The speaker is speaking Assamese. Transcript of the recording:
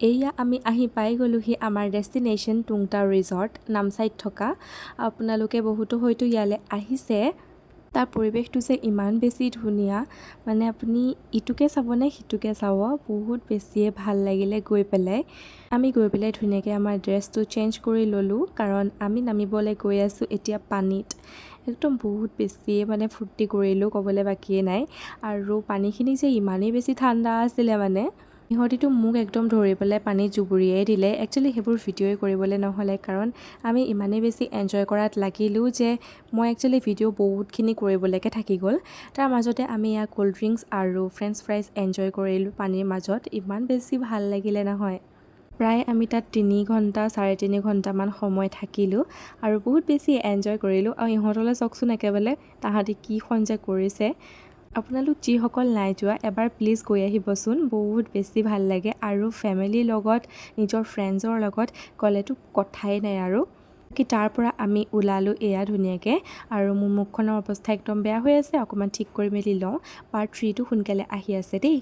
এয়া আমি আহি পাই গ'লোহি আমাৰ ডেষ্টিনেশ্যন টুংটাও ৰিজৰ্ট নামচাইত থকা। আপোনালোকে বহুতো হয়তো ইয়ালৈ আহিছে। তাৰ পৰিৱেশটো যে ইমান বেছি ধুনীয়া, মানে আপুনি ইটোকে চাবনে সিটোকে চাব, বহুত বেছিয়ে ভাল লাগিলে গৈ পেলাই। আমি গৈ পেলাই ধুনীয়াকৈ আমাৰ ড্ৰেছটো চেঞ্জ কৰি ল'লোঁ, কাৰণ আমি নামিবলৈ গৈ আছোঁ এতিয়া পানীত। একদম বহুত বেছিয়ে মানে ফূৰ্তি কৰিলোঁ, ক'বলৈ বাকীয়ে নাই। আৰু পানীখিনি যে ইমানেই বেছি ঠাণ্ডা আছিলে মানে সিহঁতিতো মোক একদম ধৰি পেলাই পানীত জুবুৰিয়াই দিলে। একচুৱেলি সেইবোৰ ভিডিঅ'ই কৰিবলৈ নহ'লে, কাৰণ আমি ইমানেই বেছি এনজয় কৰাত লাগিলোঁ যে মই একচুৱেলি ভিডিঅ' বহুতখিনি কৰিবলৈকে থাকি গ'ল। তাৰ মাজতে আমি ইয়াত ক'ল্ড ড্ৰিংকছ আৰু ফ্ৰেঞ্চ ফ্ৰাইজ এনজয় কৰিলোঁ পানীৰ মাজত। ইমান বেছি ভাল লাগিলে নহয়। প্ৰায় আমি তাত 3 ঘণ্টা 3.5 ঘণ্টামান সময় থাকিলোঁ আৰু বহুত বেছি এনজয় কৰিলোঁ। আৰু ইহঁতলৈ চাওকচোন একেবাৰে তাহাঁতি কিখন যে কৰিছে। আপোনালোক যিসকল নাই যোৱা এবাৰ প্লিজ গৈ আহিবচোন, বহুত বেছি ভাল লাগে। আৰু ফেমিলিৰ লগত নিজৰ ফ্ৰেণ্ডছৰ লগত গ'লেতো কথাই নাই আৰু। কি তাৰ পৰা আমি ওলালোঁ এয়া ধুনীয়াকৈ, আৰু মোৰ মুখখনৰ অৱস্থা একদম বেয়া হৈ আছে, অকণমান ঠিক কৰি মেলি লওঁ। পাৰ্ট 3টো সোনকালে আহি আছে দেই।